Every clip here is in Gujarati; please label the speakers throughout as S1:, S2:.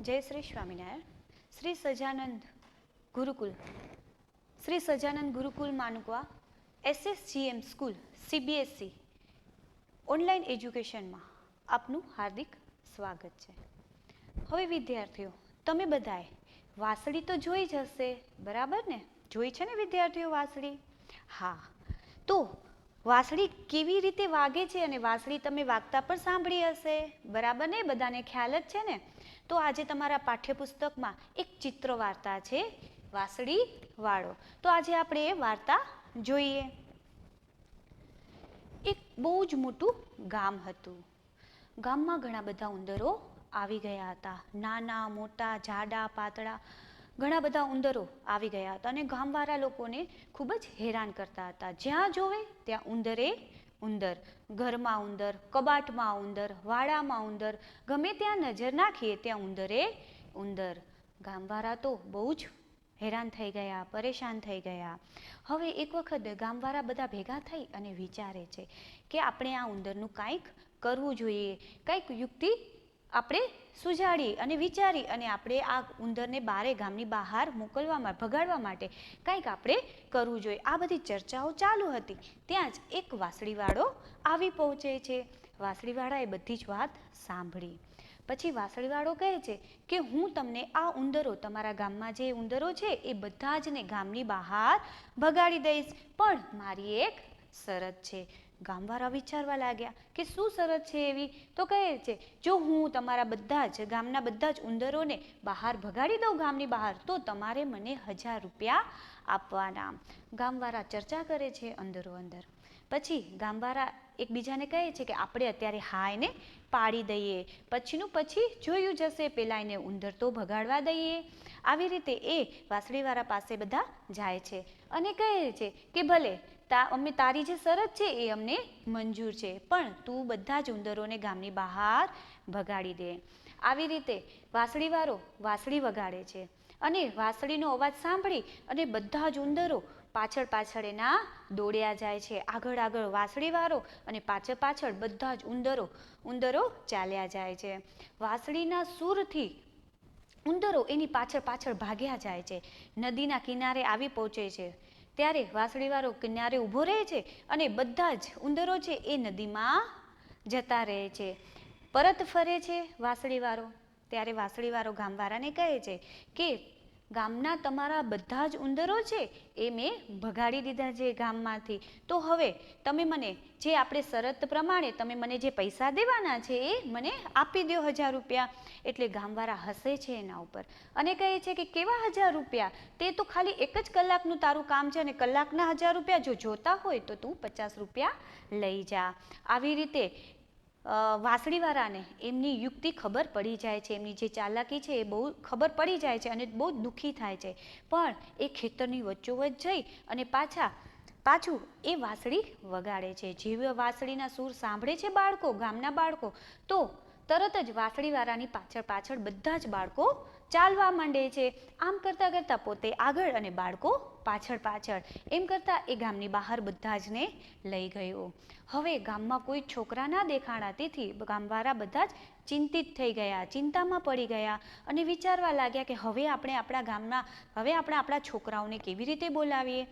S1: જય Shri Swaminarayan. Shri Sahajanand Gurukul, Shri Sahajanand Gurukul Mankuva SSGM school CBSE online એજ્યુકેશનમાં આપનું હાર્દિક સ્વાગત છે. હવે વિદ્યાર્થીઓ, તમે બધાએ વાંસળી તો જોઈ જ હશે, બરાબર ને? જોઈ છે ને વિદ્યાર્થીઓ વાંસળી? હા, તો વાંસળી કેવી રીતે વાગે છે અને વાંસળી તમે વાગતા પણ સાંભળી હશે, બરાબર ને? બધાને ખ્યાલ જ છે ને? તો આજે તમારા પાઠ્યપુસ્તકમાં એક ચિત્ર વાર્તા છે, વાંસળી વાળો. તો આજે આપણે એ વાર્તા જોઈએ. એક બહુ જ મોટું ગામ હતું. ગામમાં ઘણા બધા ઉંદરો આવી ગયા હતા. નાના મોટા, જાડા પાતળા, ઘણા બધા ઉંદરો આવી ગયા હતા અને ગામવાળા લોકોને ખૂબ જ હેરાન કરતા હતા. જ્યાં જોવે ત્યાં ઉંદરે ઉંદર, ઘરમાં ઉંદર, કબાટમાં ઉંદર, વાડામાં ઉંદર, ગમે ત્યાં નજર નાખીએ ત્યાં ઉંદરે ઉંદર. ગામવાળા તો બહુ જ હેરાન થઈ ગયા, પરેશાન થઈ ગયા. હવે એક વખત ગામવાળા બધા ભેગા થઈ અને વિચારે છે કે આપણે આ ઉંદરનું કાંઈક કરવું જોઈએ, કંઈક યુક્તિ આપણે સુઝાડી અને વિચારી અને આપણે આ ઉંદરને બારે ગામની બહાર મોકલવામાં, ભગાડવા માટે કંઈક આપણે કરવું જોઈએ. આ બધી ચર્ચાઓ ચાલુ હતી. ત્યાં જ એક વાંસળીવાળો આવી પહોંચે છે. વાંસળીવાળાએ બધી જ વાત સાંભળી. પછી વાંસળીવાળો કહે છે કે હું તમને આ ઉંદરો, તમારા ગામમાં જે ઉંદરો છે એ બધા જને ગામની બહાર ભગાડી દઈશ, પણ મારી એક શરત છે. ગામવાળા વિચારવા લાગ્યા કે શું શરત છે એવી? તો કહે છે, જો હું તમારા બધા જ ગામના બધા જ ઉંદરોને બહાર ભગાડી દઉં ગામની બહાર, તો તમારે મને 1000 રૂપિયા આપવાના. ગામવાળા ચર્ચા કરે છે અંદરો અંદર. પછી ગામવાળા એકબીજાને કહે છે કે આપણે અત્યારે હા એને પાડી દઈએ, પછીનું પછી જોયું જશે, પહેલાં એને ઉંદર તો ભગાડવા દઈએ. આવી રીતે એ વાંસળીવાળા પાસે બધા જાય છે અને કહે છે કે ભલે અમે તારી જે શરત છે એ અમને મંજૂર છે, પણ તું બધા જ ઉંદરોને ગામની બહાર ભગાડી દે. આવી રીતે વાંસળીવાળો વાંસળી વગાડે છે અને વાંસળીનો અવાજ સાંભળી અને બધા જ ઉંદરો પાછળ પાછળ એના દોડ્યા જાય છે. આગળ આગળ વાંસળીવાળો અને પાછળ પાછળ બધા જ ઉંદરો ચાલ્યા જાય છે. વાંસળીના સૂરથી ઉંદરો એની પાછળ પાછળ ભાગ્યા જાય છે. નદીના કિનારે આવી પહોંચે છે. ત્યારે વાંસળીવાળો કિનારે ઊભો રહે છે અને બધા જ ઉંદરો છે એ નદીમાં જતા રહે છે. પરત ફરે છે વાંસળીવાળો. ત્યારે વાંસળીવાળો ગામવાળાને કહે છે કે ગામના તમારા બધા જ ઉંદરો છે એ મેં ભગાડી દીધા છે ગામમાંથી. તો હવે તમે મને જે આપણે શરત પ્રમાણે તમે મને જે પૈસા દેવાના છે એ મને આપી દો 1000 રૂપિયા. એટલે ગામવાળા હસે છે એના ઉપર અને કહે છે કે કેવા 1000 રૂપિયા? તે તો ખાલી એક જ કલાકનું તારું કામ છે અને કલાકના 1000 રૂપિયા. જો જોતા હોય તો તું 50 રૂપિયા લઈ જા. આવી રીતે વાંસળીવાળાને એમની યુક્તિ ખબર પડી જાય છે, એમની જે ચાલાકી છે એ બહુ ખબર પડી જાય છે અને બહુ દુઃખી થાય છે. પણ એ ખેતરની વચ્ચોવચ્ચ જઈ અને પાછું એ વાંસળી વગાડે છે. જેવી વાંસળીના સૂર સાંભળે છે બાળકો, ગામના બાળકો, તો તરત જ વાંસળીવાળાની પાછળ પાછળ બધા જ બાળકો ચાલવા માંડે છે. આમ કરતાં કરતાં પોતે આગળ અને બાળકો પાછળ પાછળ, એમ કરતાં એ ગામની બહાર બધા જને લઈ ગયો. હવે ગામમાં કોઈ છોકરા ના દેખાણા, તેથી ગામવાળા બધા જ ચિંતિત થઈ ગયા, ચિંતામાં પડી ગયા અને વિચારવા લાગ્યા કે હવે આપણે આપણા છોકરાઓને કેવી રીતે બોલાવીએ.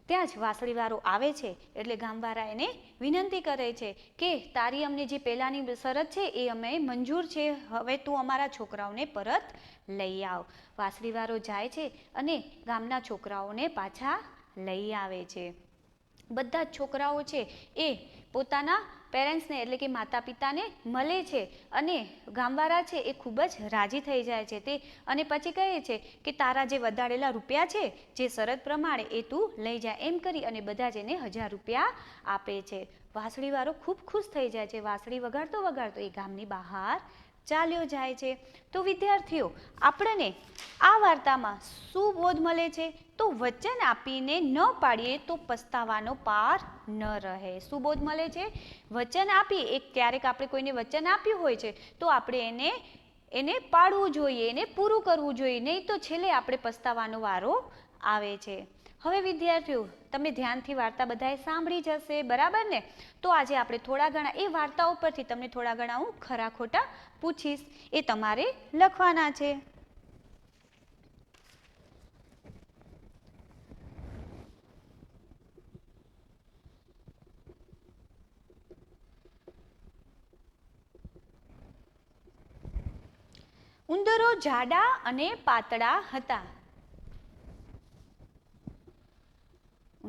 S1: ત્યાં જ વાંસળીવાળો આવે છે એટલે ગામવાળા એને વિનંતી કરે છે કે તારી અમને જે પહેલાંની શરત છે એ અમે મંજૂર છે, હવે તું અમારા છોકરાઓને પરત લઈ આવ. વાંસળીવાળો જાય છે અને ગામના છોકરાઓને પાછા લઈ આવે છે. બધા જ છોકરાઓ છે એ પોતાના પેરેન્ટ્સને એટલે કે માતા પિતાને મળે છે અને ગામવાળા છે એ ખૂબ જ રાજી થઈ જાય છે. તે અને પછી કહે છે કે તારા જે વધારેલા રૂપિયા છે જે શરત પ્રમાણે એ તું લઈ જા. એમ કરી અને બધા જ એને 1000 રૂપિયા આપે છે. વાંસળીવાળો ખૂબ ખુશ થઈ જાય છે. વાંસળી વગાડતો વગાડતો એ ગામની બહાર ચાલ્યો જાય છે. તો વિદ્યાર્થીઓ, આપણને આ વાર્તામાં શું બોધ મળે છે? તો વચન આપીને ન પાડીએ તો પસ્તાવાનો પાર ન રહે. શું બોધ મળે છે? વચન આપી ક્યારેક આપણે કોઈને વચન આપ્યું હોય છે તો આપણે એને પાડવું જોઈએ, એને પૂરું કરવું જોઈએ, નહીં તો છેલ્લે આપણે પસ્તાવાનો વારો આવે છે. હવે વિદ્યાર્થીઓ, તમે ધ્યાનથી વાર્તા બધાએ સાંભળી જશે, બરાબર ને? તો આજે આપણે થોડા ઘણા એ વાર્તાઓ પરથી તમને થોડા ઘણા હું ખરા ખોટા પૂછીશ, એ તમારે લખવાના છે. ઉંદરો જાડા અને પાતળા હતા.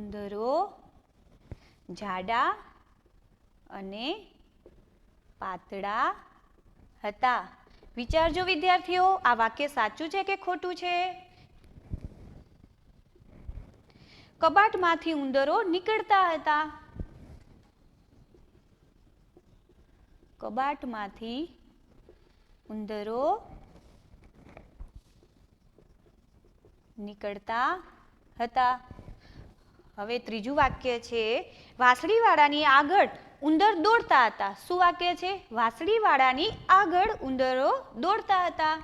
S1: ઉંદરો જાડા અને પાતળા હતા. વિચારજો વિદ્યાર્થીઓ, આ વાક્ય સાચું છે કે ખોટું છે? કબાટમાંથી ઉંદરો નીકળતા હતા. કબાટમાંથી ઉંદરો નીકળતા હતા. હવે ત્રીજું વાક્ય છે, વાંસળીવાળાની આગળ ઉંદર દોડતા હતા. શું વાક્ય છે? વાંસળીવાળાની આગળ ઉંદરો દોડતા હતા.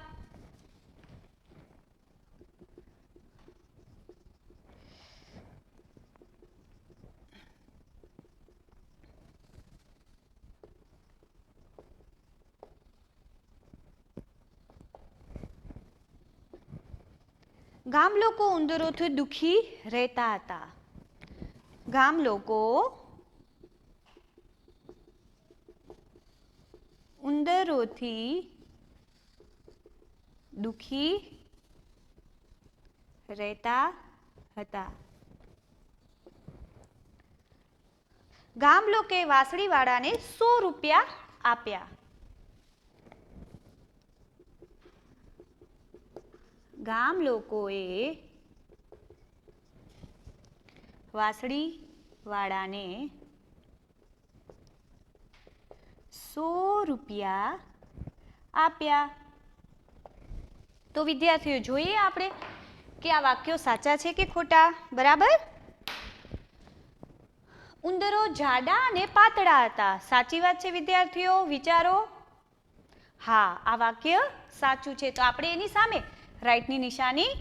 S1: ગામ લોકો ઉંદરોથી દુઃખી રહેતા હતા. ગામ લોકો ઉંદરોથી દુઃખી રહેતા હતા. ગામ લોકોએ વાંસળીવાળાને 100 રૂપિયા આપ્યા. ગામ લોકોએ વાંસળીવાળાને 100 રૂપિયા આપ્યા. તો વિદ્યાર્થીઓ, જોઈએ આપણે કે આ વાક્યો સાચા છે કે ખોટા, બરાબર? ઉંદરો જાડા અને પાતળા હતા. સાચી વાત છે વિદ્યાર્થીઓ, વિચારો. હા, આ વાક્ય સાચું છે, તો આપણે એની સામે રાઈટની નિશાની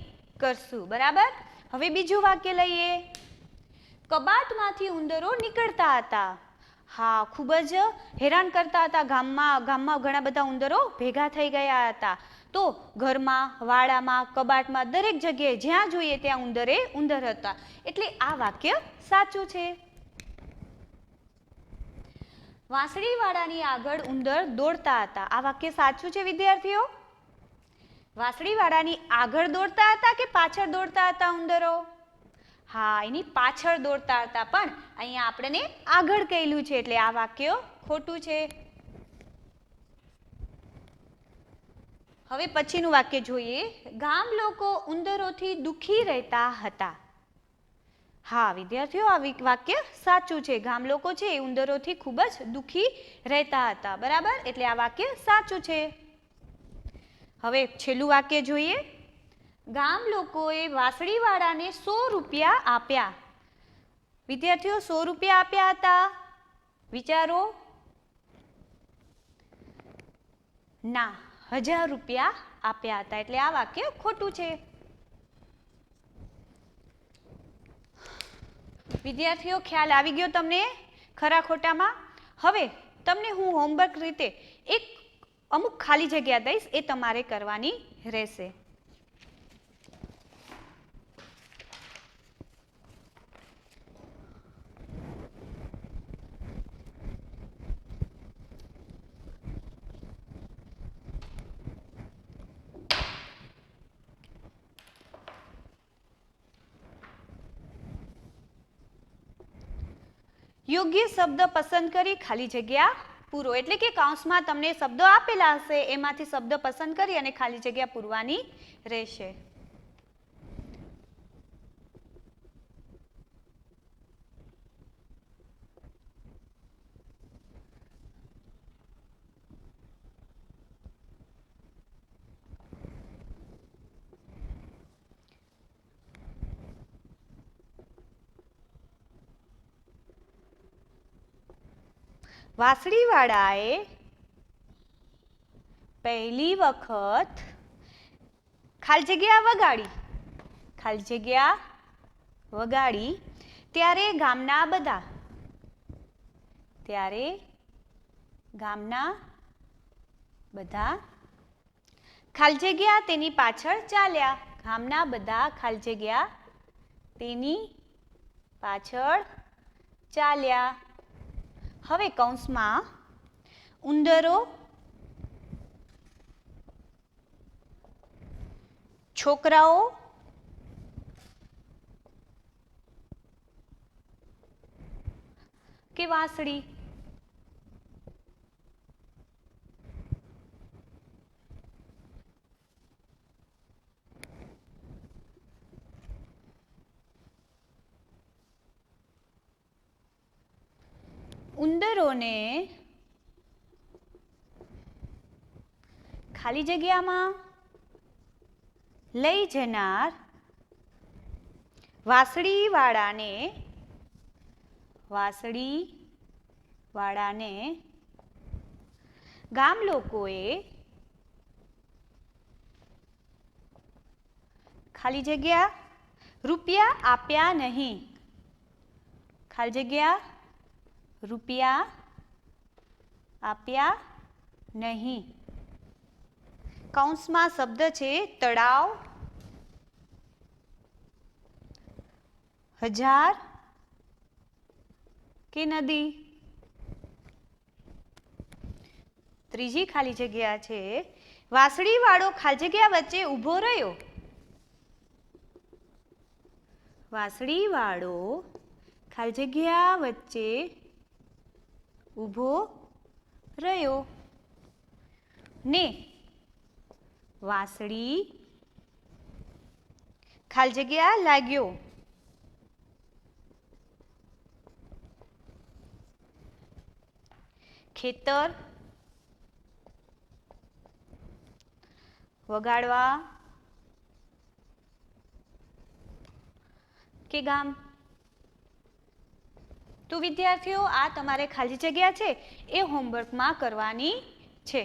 S1: કરશું, બરાબર? હવે બીજું વાક્ય લઈએ. કબાટમાંથી ઉંદરો નીકળતા હતા. હા, ખૂબ જ હેરાન કરતા હતા. ગામમાં ઘણા બધા ઉંદરો ભેગા થઈ ગયા હતા. તો ઘરમાં, વાડામાં, કબાટમાં, દરેક જગ્યાએ જ્યાં જોઈએ ત્યાં ઉંદર હતા. એટલે આ વાક્ય સાચું છે. વાંસળીવાળાની આગળ ઉંદર દોડતા હતા. આ વાક્ય સાચું છે વિદ્યાર્થીઓ? વાંસળીવાળાની આગળ દોડતા હતા કે પાછળ દોડતા હતા ઉંદરો? હા, એની પાછળ દોડતા હતા, પણ અહીંયા આપણને આગળ કહેલું છે, એટલે આ વાક્ય ખોટું છે. હવે પછીનું વાક્ય જોઈએ. ગામ લોકો ઉંદરોથી દુઃખી રહેતા હતા. હા વિદ્યાર્થીઓ, આ વાક્ય સાચું છે. ગામ લોકો છે એ ઉંદરોથી ખૂબ જ દુઃખી રહેતા હતા, બરાબર? એટલે આ વાક્ય સાચું છે. હવે છેલ્લું વાક્ય જોઈએ. ગામ લોકોએ વાંસળીવાળાને 100 રૂપિયા આપ્યા. વિદ્યાર્થીઓ, 100 રૂપિયા આપ્યા હતા, વિચારો. ના, 1000 રૂપિયા આપ્યા હતા. એટલે આ વાક્ય ખોટું છે. વિદ્યાર્થીઓ, ખ્યાલ આવી ગયો તમને ખરા ખોટામાં? હવે તમને હું હોમવર્ક રીતે અમુક ખાલી જગ્યા દઈશ, એ તમારે કરવાની રહેશે. યોગ્ય શબ્દ પસંદ કરી ખાલી જગ્યા પૂરો. એટલે કે કૌંસમાં તમને શબ્દો આપેલા હશે, એમાંથી શબ્દ પસંદ કરી અને ખાલી જગ્યા પૂરવાની રહેશે. વાંસળીવાળાએ પહેલી વખત ખાલી જગ્યા વગાડી. ખાલી જગ્યા વગાડી ત્યારે ગામના બધા ખાલી જગ્યા તેની પાછળ ચાલ્યા. ગામના બધા ખાલી જગ્યા તેની પાછળ ચાલ્યા. હવે કૌંસમાં ઉંદરો, છોકરાઓ, કે વાંસળી? ઉંદરોને ખાલી જગ્યામાં લઈ જનાર વાંસળીવાળાને ગામ લોકોએ ખાલી જગ્યા રૂપિયા આપ્યા નહીં. ખાલી જગ્યા રૂપિયા આપ્યા નહીં. કૌંસમાં શબ્દ છે તળાવ, 1000 કે નદી. ત્રીજી ખાલી જગ્યા છે વાંસળીવાળો ખાલી જગ્યા વચ્ચે ઊભો રહ્યો. વાંસળીવાળો ખાલી જગ્યા વચ્ચે ઊભો રહ્યો ને વાંસળી ખાલી જગ્યા લાગ્યો. ખેતર, વગાડવા કે ગામ? તો વિદ્યાર્થીઓ, આ તમારે ખાલી જગ્યા છે એ હોમવર્કમાં કરવાની છે.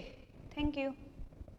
S1: Thank you.